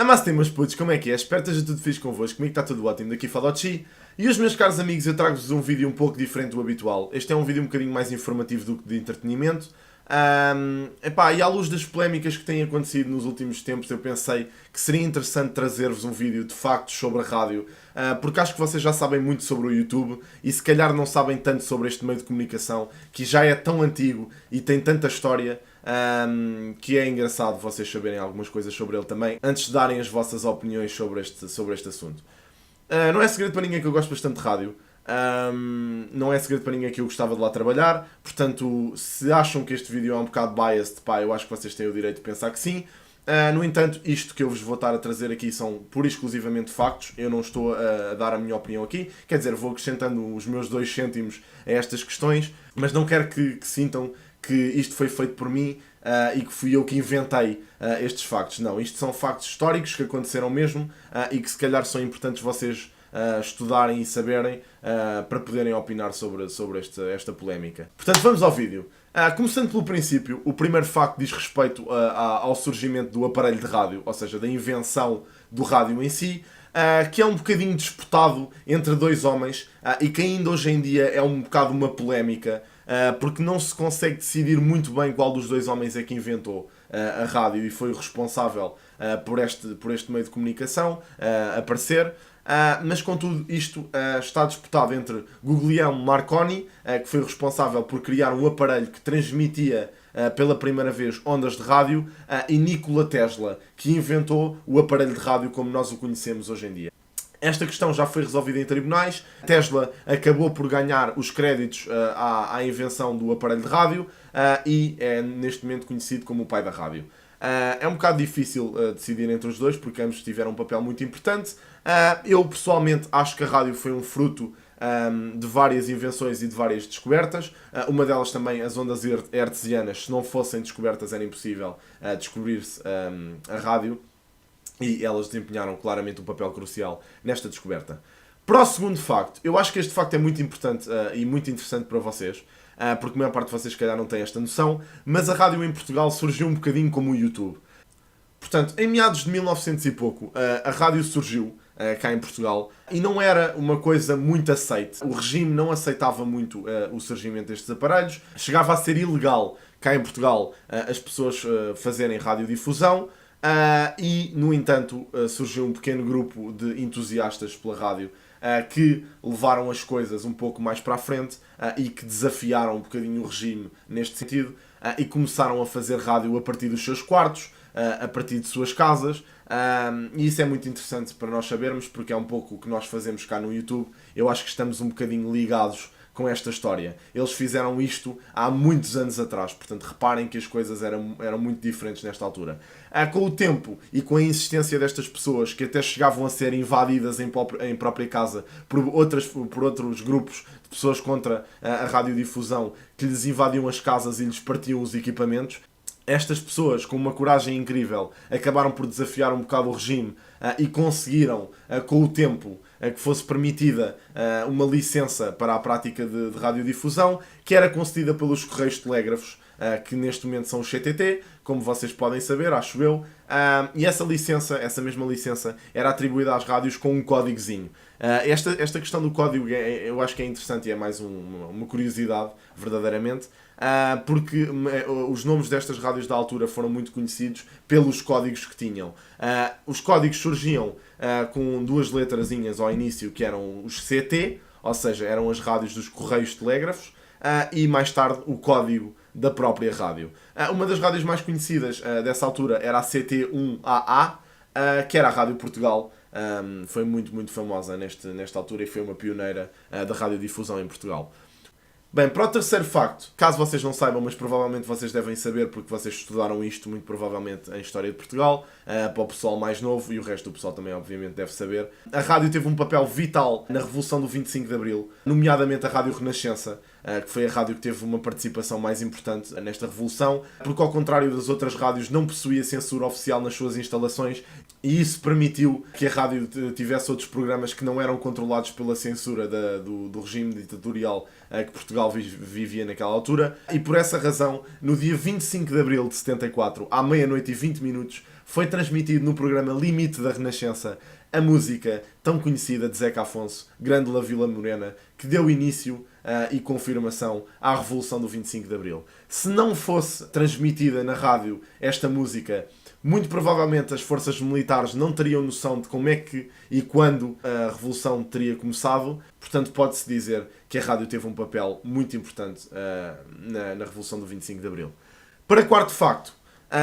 Mas tem meus putos, como é que é? Espero que esteja tudo fixe convosco, comigo está tudo ótimo, daqui fala o Chi. E os meus caros amigos, eu trago-vos um vídeo um pouco diferente do habitual. Este é um vídeo um bocadinho mais informativo do que de entretenimento. E à luz das polémicas que têm acontecido nos últimos tempos, eu pensei que seria interessante trazer-vos um vídeo de factos sobre a rádio, porque acho que vocês já sabem muito sobre o YouTube e se calhar não sabem tanto sobre este meio de comunicação, que já é tão antigo e tem tanta história, que é engraçado vocês saberem algumas coisas sobre ele também, antes de darem as vossas opiniões sobre este assunto. Não é segredo para ninguém que eu gosto bastante de rádio. Não é segredo para ninguém que eu gostava de lá trabalhar. Portanto, se acham que este vídeo é um bocado biased, pá, eu acho que vocês têm o direito de pensar que sim. No entanto, isto que eu vos vou estar a trazer aqui são pura e exclusivamente factos. Eu não estou a dar a minha opinião aqui. Quer dizer, vou acrescentando os meus 2 cêntimos a estas questões, mas não quero que sintam que isto foi feito por mim e que fui eu que inventei estes factos. Não, isto são factos históricos que aconteceram mesmo e que se calhar são importantes vocês estudarem e saberem para poderem opinar sobre esta polémica. Portanto, vamos ao vídeo. Começando pelo princípio, o primeiro facto diz respeito ao surgimento do aparelho de rádio, ou seja, da invenção do rádio em si, que é um bocadinho disputado entre 2 homens e que ainda hoje em dia é um bocado uma polémica, porque não se consegue decidir muito bem qual dos 2 homens é que inventou a rádio e foi o responsável por este meio de comunicação aparecer. Mas contudo isto está disputado entre Guglielmo Marconi, que foi o responsável por criar um aparelho que transmitia pela primeira vez ondas de rádio, e Nikola Tesla, que inventou o aparelho de rádio como nós o conhecemos hoje em dia. Esta questão já foi resolvida em tribunais. Tesla acabou por ganhar os créditos à invenção do aparelho de rádio e é neste momento conhecido como o pai da rádio. É um bocado difícil decidir entre os dois, porque ambos tiveram um papel muito importante. Eu pessoalmente acho que a rádio foi um fruto de várias invenções e de várias descobertas. Uma delas também, as ondas hertzianas. Se não fossem descobertas era impossível descobrir-se a rádio. E elas desempenharam claramente um papel crucial nesta descoberta. Para o segundo facto, eu acho que este facto é muito importante e muito interessante para vocês, porque a maior parte de vocês se calhar não tem esta noção, mas a rádio em Portugal surgiu um bocadinho como o YouTube. Portanto, em meados de 1900 e pouco, a rádio surgiu cá em Portugal e não era uma coisa muito aceite. O regime não aceitava muito o surgimento destes aparelhos. Chegava a ser ilegal cá em Portugal as pessoas fazerem radiodifusão. E, no entanto, surgiu um pequeno grupo de entusiastas pela rádio que levaram as coisas um pouco mais para a frente e que desafiaram um bocadinho o regime neste sentido e começaram a fazer rádio a partir dos seus quartos, a partir de suas casas, e isso é muito interessante para nós sabermos, porque é um pouco o que nós fazemos cá no YouTube. Eu acho que estamos um bocadinho ligados com esta história. Eles fizeram isto há muitos anos atrás, portanto reparem que as coisas eram muito diferentes nesta altura. Com o tempo e com a insistência destas pessoas, que até chegavam a ser invadidas em própria casa por outros grupos de pessoas contra a radiodifusão, que lhes invadiam as casas e lhes partiam os equipamentos, estas pessoas, com uma coragem incrível, acabaram por desafiar um bocado o regime e conseguiram, com o tempo, que fosse permitida uma licença para a prática de radiodifusão, que era concedida pelos Correios Telégrafos, que neste momento são o CTT, como vocês podem saber, acho eu, e essa mesma licença, era atribuída às rádios com um códigozinho. Esta questão do código eu acho que é interessante e é mais uma curiosidade, verdadeiramente, porque os nomes destas rádios da altura foram muito conhecidos pelos códigos que tinham. Os códigos surgiam com 2 letrazinhas ao início, que eram os CT, ou seja, eram as rádios dos Correios Telégrafos, e mais tarde o código da própria rádio. Uma das rádios mais conhecidas dessa altura era a CT1AA, que era a Rádio Portugal. Foi muito, muito famosa nesta altura e foi uma pioneira da radiodifusão em Portugal. Bem, para o terceiro facto, caso vocês não saibam, mas provavelmente vocês devem saber porque vocês estudaram isto muito provavelmente em História de Portugal, para o pessoal mais novo e o resto do pessoal também obviamente deve saber, a rádio teve um papel vital na Revolução do 25 de Abril, nomeadamente a Rádio Renascença, que foi a rádio que teve uma participação mais importante nesta revolução, porque ao contrário das outras rádios não possuía censura oficial nas suas instalações, e isso permitiu que a rádio tivesse outros programas que não eram controlados pela censura do regime ditatorial que Portugal vivia naquela altura. E por essa razão, no dia 25 de abril de 74, à meia-noite e 20 minutos, foi transmitido no programa Limite da Renascença a música tão conhecida de Zeca Afonso, Grande La Vila Morena, que deu início e confirmação à Revolução do 25 de Abril. Se não fosse transmitida na rádio esta música, muito provavelmente as forças militares não teriam noção de como é que e quando a Revolução teria começado. Portanto, pode-se dizer que a rádio teve um papel muito importante na Revolução do 25 de Abril. Para quarto facto,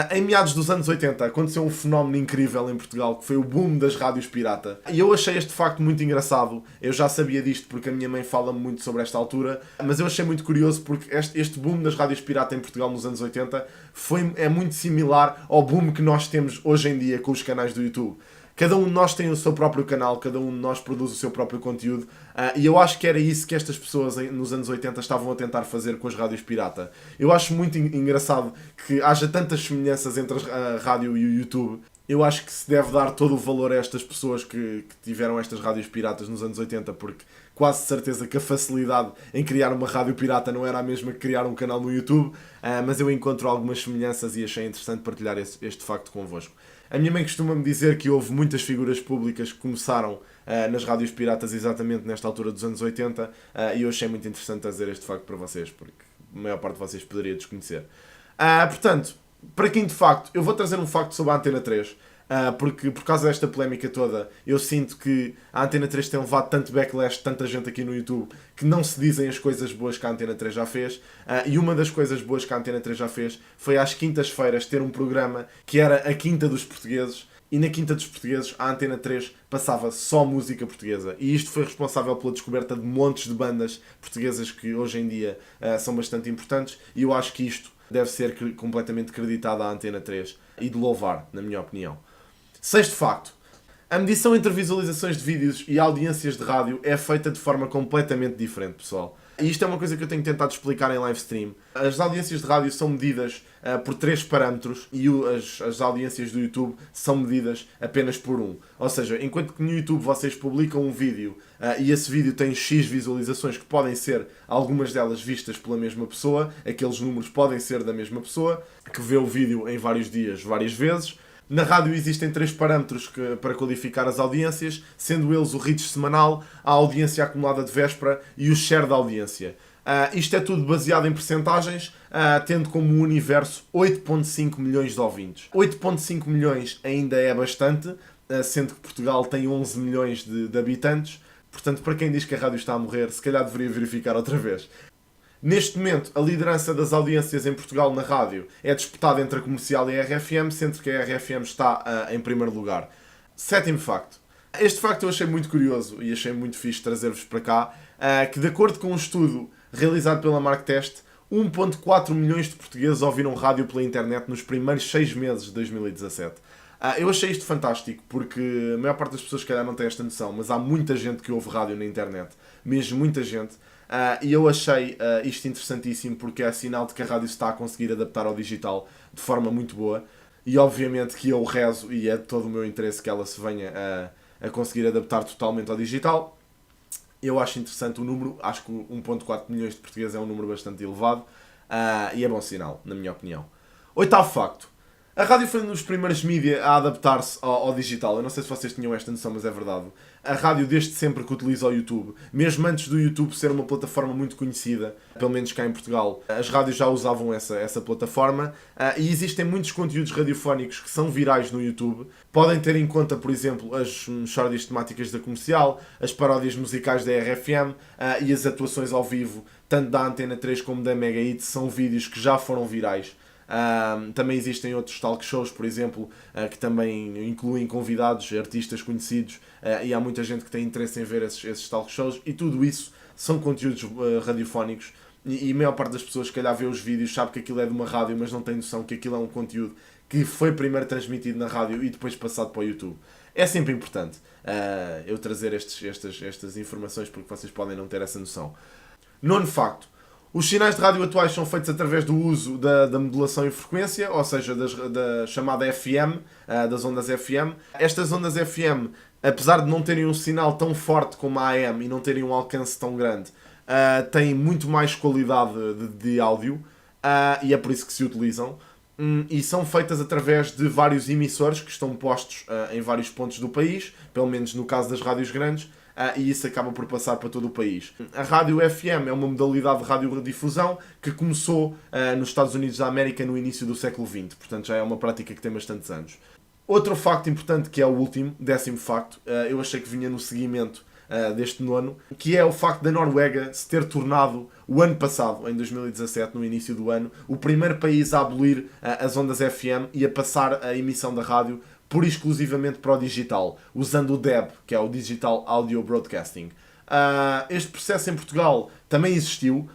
em meados dos anos 80 aconteceu um fenómeno incrível em Portugal, que foi o boom das rádios pirata. E eu achei este facto muito engraçado. Eu já sabia disto porque a minha mãe fala-me muito sobre esta altura, mas eu achei muito curioso porque este boom das rádios pirata em Portugal nos anos 80 é muito similar ao boom que nós temos hoje em dia com os canais do YouTube. Cada um de nós tem o seu próprio canal, cada um de nós produz o seu próprio conteúdo, e eu acho que era isso que estas pessoas nos anos 80 estavam a tentar fazer com as rádios pirata. Eu acho muito engraçado que haja tantas semelhanças entre a rádio e o YouTube. Eu acho que se deve dar todo o valor a estas pessoas que tiveram estas rádios piratas nos anos 80, porque quase certeza que a facilidade em criar uma rádio pirata não era a mesma que criar um canal no YouTube, mas eu encontro algumas semelhanças e achei interessante partilhar este facto convosco. A minha mãe costuma-me dizer que houve muitas figuras públicas que começaram nas rádios piratas exatamente nesta altura dos anos 80, e eu achei muito interessante trazer este facto para vocês, porque a maior parte de vocês poderia desconhecer. Portanto, para quinto facto, eu vou trazer um facto sobre a Antena 3, porque por causa desta polémica toda, eu sinto que a Antena 3 tem levado tanto backlash, tanta gente aqui no YouTube, que não se dizem as coisas boas que a Antena 3 já fez, e uma das coisas boas que a Antena 3 já fez foi às quintas-feiras ter um programa que era a Quinta dos Portugueses, e na Quinta dos Portugueses a Antena 3 passava só música portuguesa, e isto foi responsável pela descoberta de montes de bandas portuguesas que hoje em dia são bastante importantes, e eu acho que isto deve ser completamente creditado à Antena 3 e de louvar, na minha opinião. Sexto facto. A medição entre visualizações de vídeos e audiências de rádio é feita de forma completamente diferente, pessoal. E isto é uma coisa que eu tenho tentado explicar em live stream. As audiências de rádio são medidas por 3 parâmetros e as audiências do YouTube são medidas apenas por um. Ou seja, enquanto que no YouTube vocês publicam um vídeo e esse vídeo tem X visualizações que podem ser algumas delas vistas pela mesma pessoa, aqueles números podem ser da mesma pessoa, que vê o vídeo em vários dias, várias vezes. Na rádio existem 3 parâmetros para qualificar as audiências, sendo eles o reach semanal, a audiência acumulada de véspera e o share da audiência. Isto é tudo baseado em percentagens, tendo como universo 8.5 milhões de ouvintes. 8.5 milhões ainda é bastante, sendo que Portugal tem 11 milhões de habitantes. Portanto, para quem diz que a rádio está a morrer, se calhar deveria verificar outra vez. Neste momento, a liderança das audiências em Portugal na rádio é disputada entre a Comercial e a RFM, sendo que a RFM está em primeiro lugar. Sétimo facto. Este facto eu achei muito curioso e achei muito fixe trazer-vos para cá, que de acordo com um estudo realizado pela Marktest, 1.4 milhões de portugueses ouviram rádio pela internet nos primeiros 6 meses de 2017. Eu achei isto fantástico, porque a maior parte das pessoas se calhar não tem esta noção, mas há muita gente que ouve rádio na internet, mesmo muita gente. E eu achei isto interessantíssimo porque é sinal de que a rádio se está a conseguir adaptar ao digital de forma muito boa, e obviamente que eu rezo e é de todo o meu interesse que ela se venha a conseguir adaptar totalmente ao digital. Eu acho interessante o número, acho que 1.4 milhões de portugueses é um número bastante elevado, e é bom sinal, na minha opinião. Oitavo facto. A rádio foi um dos primeiros mídias a adaptar-se ao digital. Eu não sei se vocês tinham esta noção, mas é verdade. A rádio desde sempre que utiliza o YouTube, mesmo antes do YouTube ser uma plataforma muito conhecida, pelo menos cá em Portugal, as rádios já usavam essa plataforma, e existem muitos conteúdos radiofónicos que são virais no YouTube. Podem ter em conta, por exemplo, as mexórdias temáticas da Comercial, as paródias musicais da RFM e as atuações ao vivo, tanto da Antena 3 como da Mega Hits, são vídeos que já foram virais. Também existem outros talk shows, por exemplo, que também incluem convidados, artistas conhecidos, e há muita gente que tem interesse em ver esses talk shows, e tudo isso são conteúdos radiofónicos, e a maior parte das pessoas, se calhar, vê os vídeos, sabe que aquilo é de uma rádio, mas não tem noção que aquilo é um conteúdo que foi primeiro transmitido na rádio e depois passado para o YouTube. É sempre importante eu trazer estas informações, porque vocês podem não ter essa noção. Nono facto. Os sinais de rádio atuais são feitos através do uso da modulação em frequência, ou seja, da chamada FM, das ondas FM. Estas ondas FM, apesar de não terem um sinal tão forte como a AM e não terem um alcance tão grande, têm muito mais qualidade de áudio, e é por isso que se utilizam. E são feitas através de vários emissores que estão postos em vários pontos do país, pelo menos no caso das rádios grandes, e isso acaba por passar para todo o país. A rádio FM é uma modalidade de radiodifusão que começou nos Estados Unidos da América no início do século XX, portanto já é uma prática que tem bastantes anos. Outro facto importante, que é o último, 10º facto, eu achei que vinha no seguimento deste nono, que é o facto da Noruega se ter tornado, o ano passado, em 2017, no início do ano, o primeiro país a abolir as ondas FM e a passar a emissão da rádio pura e exclusivamente para o digital, usando o DAB, que é o Digital Audio Broadcasting. Este processo em Portugal também existiu,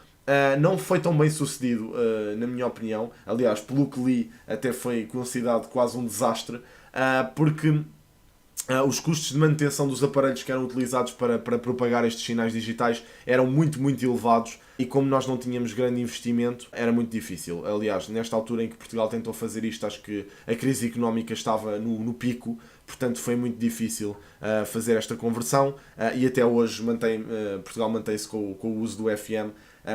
não foi tão bem sucedido, na minha opinião. Aliás, pelo que li, até foi considerado quase um desastre, porque os custos de manutenção dos aparelhos que eram utilizados para propagar estes sinais digitais eram muito, muito elevados, e como nós não tínhamos grande investimento, era muito difícil. Aliás, nesta altura em que Portugal tentou fazer isto, acho que a crise económica estava no pico, portanto foi muito difícil fazer esta conversão, e até hoje Portugal mantém-se com o uso do FM,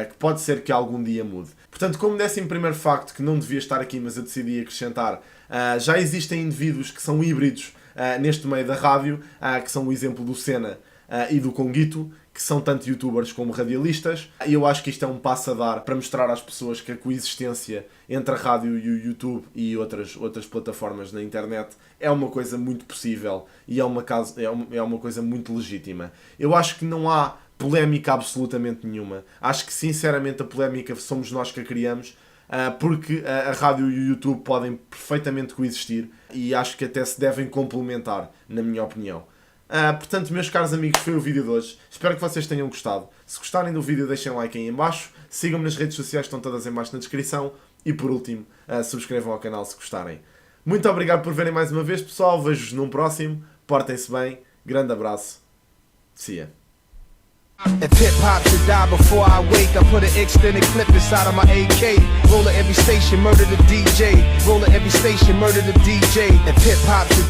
que pode ser que algum dia mude. Portanto, como 11º facto, que não devia estar aqui, mas eu decidi acrescentar, já existem indivíduos que são híbridos neste meio da rádio, que são o exemplo do Senna e do Conguito, que são tanto youtubers como radialistas, e eu acho que isto é um passo a dar para mostrar às pessoas que a coexistência entre a rádio e o YouTube e outras plataformas na internet é uma coisa muito possível e é uma coisa muito legítima. Eu acho que não há polémica absolutamente nenhuma. Acho que sinceramente a polémica somos nós que a criamos, porque a rádio e o YouTube podem perfeitamente coexistir e acho que até se devem complementar, na minha opinião. Portanto, meus caros amigos, foi o vídeo de hoje. Espero que vocês tenham gostado. Se gostarem do vídeo, deixem like aí em baixo. Sigam-me nas redes sociais, estão todas em baixo na descrição. E por último, subscrevam ao canal se gostarem. Muito obrigado por verem mais uma vez, pessoal. Vejo-vos num próximo. Portem-se bem. Grande abraço. See ya. If hip-hop should die before I wake, I put an extended clip inside of my AK. Roll at every station, murder the DJ. Roll at every station, murder the DJ. If hip-hop should